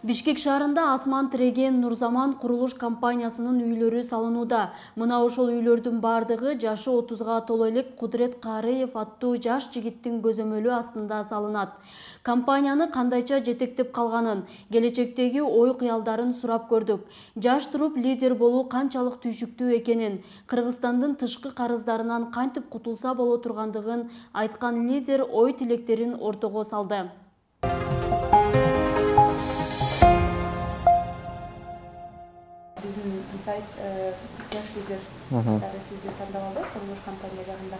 Бишкек шаарында асман тиреген Нурзаман курулуш компаниясынын үйлөрү салынууда. Мына ошол үйлөрдүн бардыгы жашы 30га толо элек Кудрет Карыев аттуу жаш жигиттин көзөмөлү астында салынат. Компанияны кандайча жетектеп калганын, келечектеги ой кыялдарын сурап көрдүк. Жаш туруп лидер болуу канчалык түйшүктүү экенин, Кыргызстандын тышкы карыздарынан кантип кутулса боло тургандыгын айткан лидер ой тилектерин ортого салды. Bizim сайт жаш лидер сизди тандап алды курулуш компания жагында.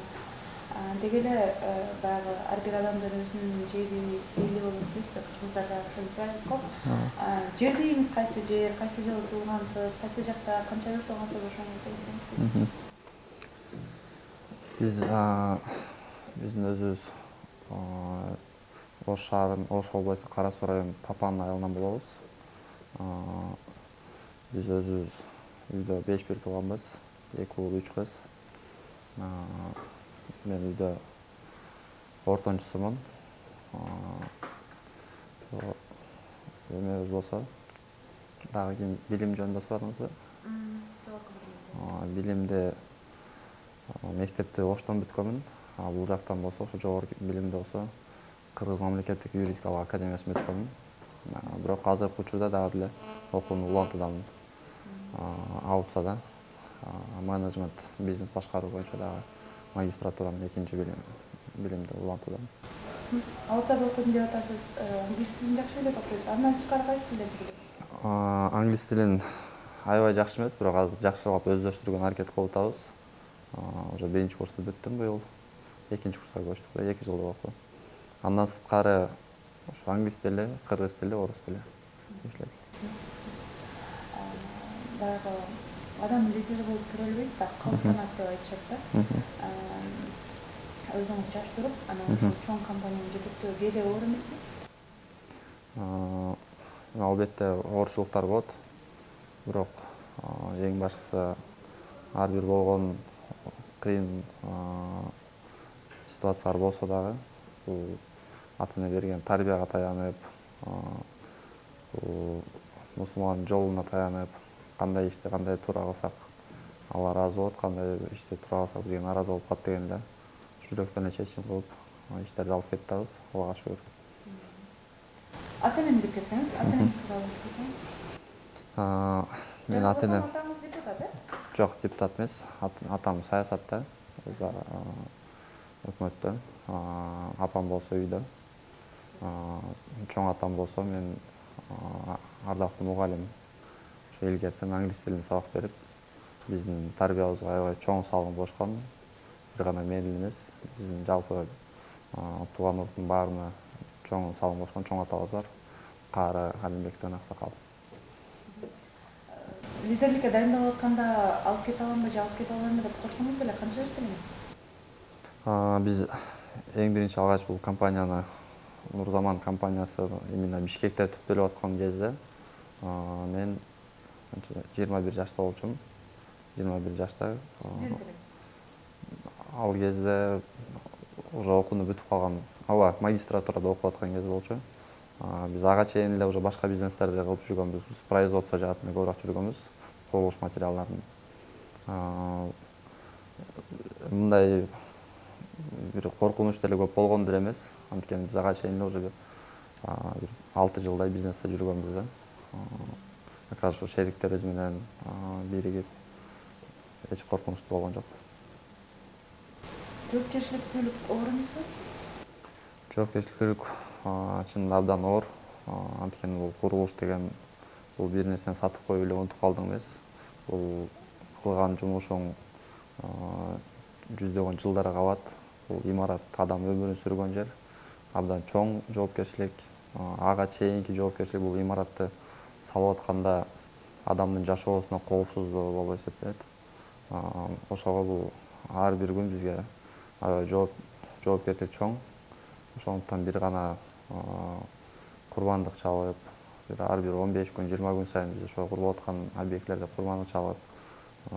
Деги эле баягы ар бир адамдын өзүнүн жери эли болуп дейсизби, кыргыздарда ошентип сурайбыз го. Жер дейбиз, кайсы жер, кайсы жылы туулгансыз, кайсы жакта канча жыл тургансыз, ошону айтсаңыз. Биздин өзүбүз Ош шаарын, Ош областы Кара Суу району Папан айылынан болобуз. Biz özümüz үйдө 5 bir тууганбыз, 2 уул 3 кыз. Мен үйдө ортончусумун. Эмебиз болсо, дагы ким билим жөнүндө сурадыңызбы? Билимде мектепти Оштон бүткөнмүн. Бул жактан болсо, ошо жогорку билимде болсо, Кыргыз мамлекеттик юридикалык академиясын бүткөнмүн. Бирок азыркы учурда дагы эле окууну улантуудамын. Аутса да менеджмент, бизнес башкаруу боюнча дагы магистратуранын экинчи билимде улантуудамын. Аутсада окудум деп атасыз, англис тилин жакшы билет окуйсуз. Андан сырткары кайсы тилдерди билет? Англис тилин аябай жакшы эмес, бирок азыр жакшылап өздөштүргөнгө аракет кылып атабыз. Уже биринчи курсту бүттүм быйыл. Экинчи курска көчтүк да, 2 жылдык окуу. Андан сырткары ошо англис тили, кыргыз тили, орус тили иштейт. Баягы адам лидер болуп тура элбейт да, калыптанат деп айтышат да. Өзүңүз жаш туруп, анан ушул чоң компанияны жетектөө кээде оор эмеспи? Албетте оорчулуктар болот. Бирок эң башкысы ар бир болгон кыйын ситуациялар болсо дагы, бул ата-эне берген тарбияга таянып, мусулман жолуна таянып, кандай иште кандай туура кылсак Алла ыраазы болот, кандай иште туура кылсак бизге нааразы болуп калат деген эле жүрөктөн эле чечим кылып иштерди алып кетебиз, Аллага шүгүр. Ата-энени деп кеттиңиз, ата-энеңиз тууралуу айтып койсоңуз. Мен ата-энем Атаңыз депутат, жок, депутат эмес. Атам саясатта, өкмөттө. Апам болсо үйдө. Чоң атам болсо мен ардактуу мугалим. Ошо илгертен англис тилин сабак берип, биздин тарбиябызга аябай чоң салым кошкон. Бир гана мен эмес, биздин жалпы тууган урдун баарына чоң салым кошкон чоң атабыз бар. Каара Алимбектен Аксакал. Лидерликке дайындалып атканда алып кете аламбы, же алып кете албайм деп корктуңуз беле, канча жаштасыз? Биз эң биринчи алгач бул компанияны, Нурзаман компаниясы именно Бишкекте түптөлүп аткан кезде мен 21 жашта болчумун. 21 жашта. Ал кезде уже окууну бүтүп калган, магистратурада окуп аткан кезде болчу. Биз ага чейин эле уже башка бизнестерди кылып жүргөнбүз. Производство жаатында көбүрөөк жүргөнбүз, курулуш материалдарын. Мындай бир коркунуч деле көп болгон деле эмес. Анткени биз ага чейин эле уже бир 6 жылдай бизнесте жүргөнбүз да. Как раз ушу шериктерибиз менен биригип эч коркунучтуу болгон жок. Жоопкерчиликтүүлүк оор эмеспи? Жоопкерчиликтүүлүк чынында абдан оор. Анткени бул курулуш деген бул бир нерсени сатып коюп эле унутуп калдың эмес. Бул кылган жумушуң жүздөгөн жылдарга калат. Бул имарат адам өмүрүн сүргөн жер. Абдан чоң жоопкерчилик. Ага чейинки жоопкерчилик бул имаратты салып атканда адамдын жашоосуна коопсуздуу болуп эсептелет. Ошого бул ар бир күн бизге жоопкерчилик чоң. Ошондуктан бир гана курбандык чалып, ар бир 15 күн, 20 күн сайын биз ошо курулуп аткан объектлерде курбандык чалып,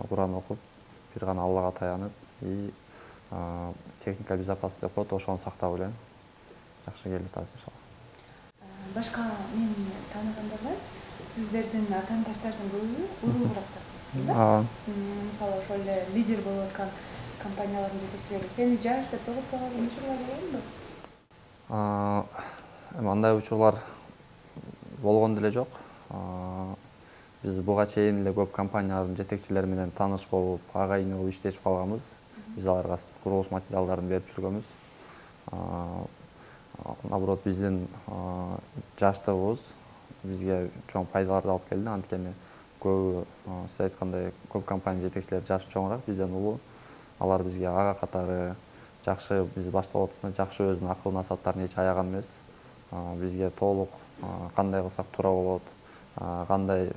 Куран окуп, бир гана Аллага таянып, техника безопасности деп коет, ошону сактап эле жакшы келип атабыз иншалла. Башка мен тааныгандар бар. сиздердин атаандаштардын көбү уруу тарапта да. Мисалы ошол эле лидер болуп аткан компаниялардын жетекчилери сени жаш деп тогуп койгон учурлар болгонбу? Эми андай учурлар болгон деле жок. Биз буга чейин эле көп компаниялардын жетекчилери менен тааныш болуп, агайын болуп иштешип калганбыз. Биз аларга курулуш материалдарын берип жүргөнбүз. Наоборот, биздин жаштыгыбыз бизге чоң пайдаларды алып келди. Анткени көбү, сиз айткандай, көп компания жетекчилери жашы чоңураак, бизден улуу. Алар бизге ага катары жакшы, биз баштап атканда жакшы өзүнүн акыл насааттарын эч аяган эмес. Бизге толук кандай кылсак туура болот, кандай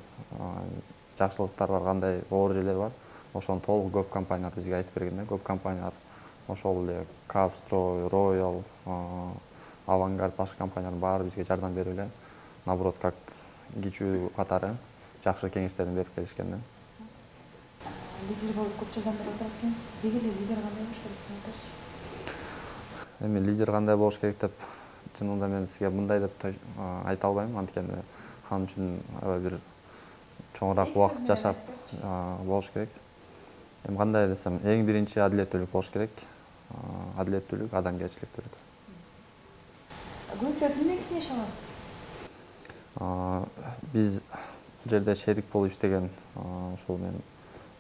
жакшылыктар бар, кандай оор жерлер бар, ошону толук көп компаниялар бизге айтып берген да. Көп компаниялар ошол эле Капстрой, Royal, Авангард, башка компаниялардын баары бизге жардам берип эле, наоборот, как кичүү катары жакшы кеңештерин берип келишкен да. Лидер болуп көп жылдан бери отуруп келесиз. Деги эле лидер кандай болуш керек деп айтыңызчы? Эми лидер кандай болуш керек деп чынында мен сизге мындай деп айта албайм. Анткени ал үчүн бир чоңураак убакыт жашап болуш керек. Эми кандай десем, эң биринчи адилеттүүлүк болуш керек. Адилеттүүлүк, адамгерчиликтүүлүк. Көпчүлүк эмне кеңеш аласыз? Биз жерде шерик болуп иштеген, ошол мен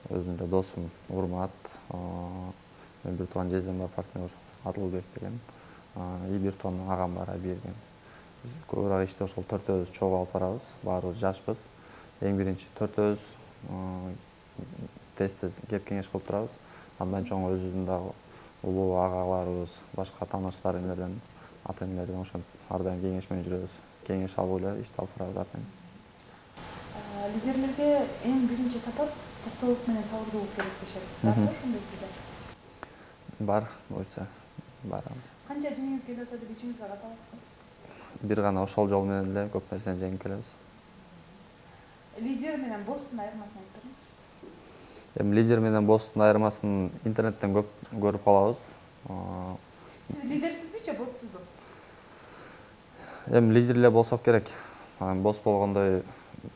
өзүмдүн эле досум Урмат, мен бир тууган жездем бар, партнер Адылбек деген, и бир тууган агам бар, Айберген. Биз көбүрөөк ишти ошол төртөөбүз чогуу алып барабыз. Баарыбыз жашпыз. Эң биринчи төртөөбүз тез-тез кеп кеңеш кылып турабыз. Андан чоң өзүбүздүн дагы улуу агаларыбыз, башка тааныштар эмелерден, ата энелерден ошентип ар дайым кеңеш менен жүрөбүз. Кеңеш алып эле ишти алып барабыз ар дайым. Лидерлерге эң биринчи сапат токтолук менен сабырдуу болуп керек дешет. Барбы ошондой сизде? Бар, буюрса бар. Канча жеңиңиз келе алса деп ичиңизге ката аласызбы? Бир гана ошол жол менен эле көп нерсени жеңип келебиз. Лидер менен босстун айырмасын айтып бериңизчи. Эми лидер менен босстун айырмасын интернеттен көп көрүп калабыз. Сиз лидерсизби, боссузбу? Эми лидер эле болсок керек. Босс болгондой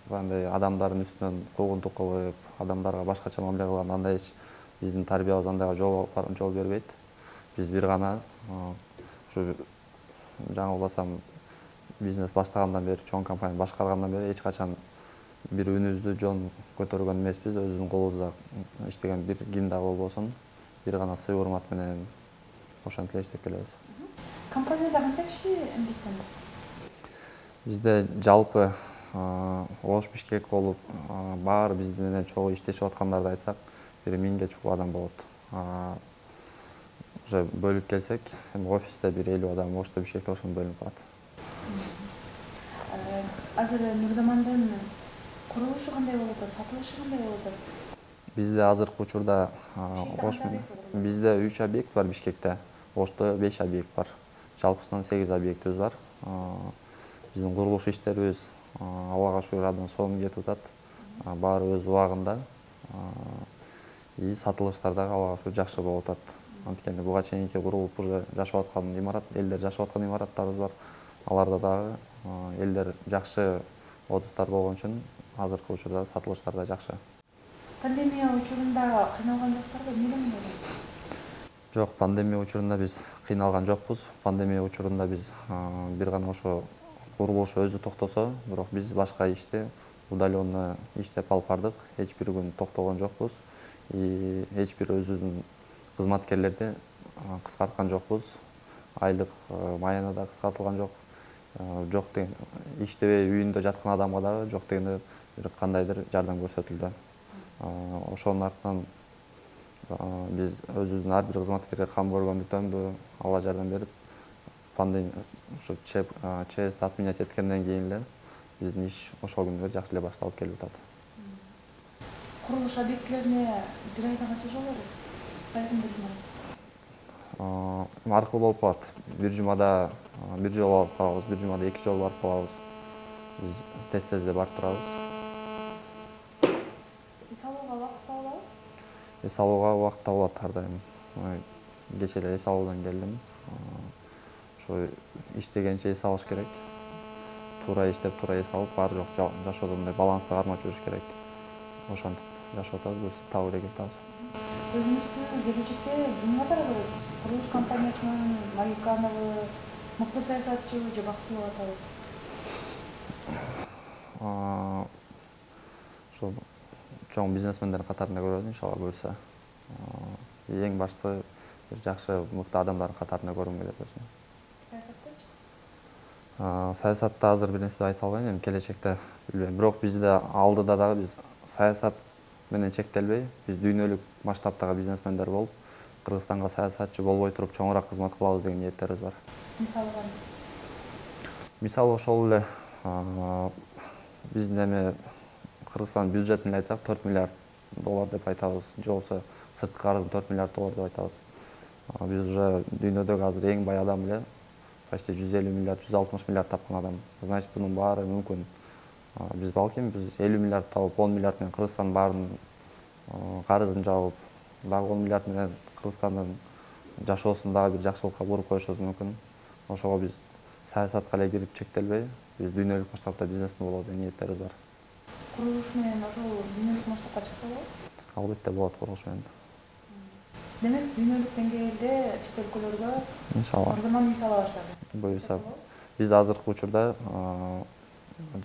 кандай адамдардын үстүнөн куугунтук кылып, адамдарга башкача мамиле кылган андай биздин тарбиябыз андайга жол бербейт. Биз бир гана ушу жаңылбасам бизнес баштагандан бери, чоң компания башкаргандан бери эч качан бир үнүбүздү жон көтөргөн эмеспиз. Өзүбүздүн колубузда иштеген бир ким дагы болбосун, бир гана сый урмат менен ошентип эле иштеп келебиз. Компанияда канча киши эмгектенди? Бизде жалпы Ош Бишкек болуп, баары биз менен чогуу иштешип аткандарды айтсак, бир 1000ге чукул адам болот. Уже бөлүп келсек, эми офисте бир 50 адам, Ошто Бишкекте ошондой бөлүнүп калат. Азыр Нурзамандын курулушу кандай болуп атат, сатылышы кандай болуп атат? Бизде азыркы учурда бизде 3 объект бар Бишкекте, Ошто 5 объект бар. Жалпысынан 8 объектибиз бар. Биздин курулуш иштерибиз Аллага шүгүр абдан сонун кетип атат. Баары өз убагында. И сатылыштар дагы Аллага шүгүр жакшы болуп атат. Анткени буга чейинки курулуп уже жашап аткан имарат, элдер жашап аткан имараттарыбыз бар. Аларда дагы элдер жакшы отуздар болгон үчүн азыркы учурда сатылыштар да жакшы. Пандемия учурунда кыйналган жоксуздарбы? Эмнеден кыйналдыңыз? Жок, пандемия учурунда биз кыйналган жокпуз. Пандемия учурунда биз бир гана ошо курулуш өзү токтосо, бирок биз башка ишти удаленно иштеп алып бардык. Эч бир күн токтогон жокпуз. И эч бир өзүбүздүн кызматкерлерди кыскарткан жокпуз. Айлык маяны да кыскартылган жок. Жок деген иштебей үйүндө жаткан адамга дагы жок дегенде бир кандайдыр жардам көрсөтүлдү. Ошонун артынан биз өзүбүздүн ар бир кызматкерге кам көргөндүктөнбү, Алла жардам берип, пандемия ушу ЧС отменять эткенден кийин эле биздин иш ошол күнү жакшы эле башталып келип атат. Курулуш объектилерине бир айда канча жол барасыз? Аркылуу болуп калат. Бир жумада бир жолу алып калабыз, бир жумада 2 жолу барып калабыз. Биз тез-тез эле барып турабыз. Эс алууга убакыт табылабы? Эс алууга убакыт табылат ар дайым. Кечээ эле эс алуудан келдим. Ошо иштегенче эс алыш керек. туура иштеп, туура эс алып, баары жок жашоодо мындай балансты кармап жүрүш керек. Ошентип жашап атабыз, биз табуу элек атабыз. Өзүңүздү келечекте кимге атарбыз? Курулуш компаниясынын Маликанову, мыкты саясатчыбы же бактылуу атабыз? Ошо чоң бизнесмендер катарында көрөбүз, иншалла буюрса. Эң башкысы бир жакшы, мыкты адамдардын катарында көргүм келет өзүмө. Саясаттачы? Саясатта азыр бир нерсе деп айта албайм, эми келечекте билбейм. Бирок бизде алдыда дагы биз саясат менен чектелбей, биз дүйнөлүк масштабтагы бизнесмендер болуп, Кыргызстанга саясатчы болбой туруп чоңураак кызмат кылабыз деген ниеттерибиз бар. Мисалы кандай? Мисалы ошол эле биздин эми Кыргызстан бюджетин айтсак 4 миллиард доллар деп айтабыз, же болбосо сырткы карыздын 4 миллиард доллар деп айтабыз. Биз уже дүйнөдөгү азыр эң бай адам эле почти 150 миллиард, 160 миллиард тапкан адам. Значит, бунун баары мүмкүн. Биз балким биз 50 миллиард тауып, 10 миллиард менен Кыргызстандын баарынын карызын жабып, дагы 10 миллиард менен Кыргызстандын жашоосун дагы бир жакшылыкка буруп коюшубуз мүмкүн. Ошого биз саясатка эле кирип чектелбей, биз дүйнөлүк масштабта бизнесмен болобуз деген ниеттерибиз бар. Курулуш менен ошол дүйнөлүк масштабка чыкса болот? Албетте болот курулуш менен. Демек, дүйнөлүк деңгээлде чет өлкөлөргө Иншалла. Нурзаман үй сала баштады. Буюрса, биз азыркы учурда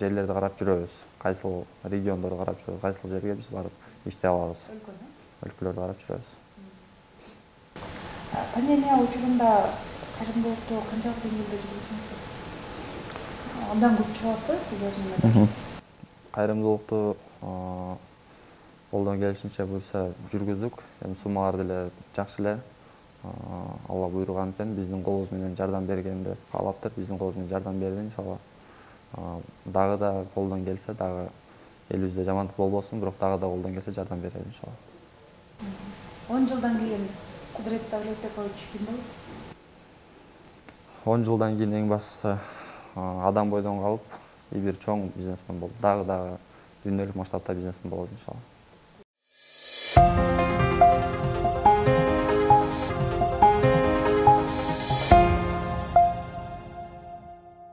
жерлерди карап жүрөбүз. Кайсыл региондорду карап жүрөбүз, кайсыл жерге биз барып иштей алабыз. Өлкөлөрдү карап жүрөбүз. Пандемия учурунда кайрымдуулукту канчалык деңгээлде жүргүздүңүз? Андан көп чыгып атты сиздердин Кайрымдуулукту колдон келишинче буюрса жүргүздүк. Эми суммалар деле жакшы эле. Алла буйруган экен, биздин колубуз менен жардам бергенди каалаптыр. Биздин колубуз менен жардам берди, иншалла. Дагы да колдон келсе, дагы элибизде жамандык болбосун, бирок дагы да колдон келсе жардам берели, иншалла. 10 жылдан кийин Кудурет Давлетбекович ким болот? 10 жылдан кийин эң башкысы адам бойдон калып, бир чоң бизнесмен болуп, дагы дүйнөлүк масштабта бизнесмен болот, иншалла.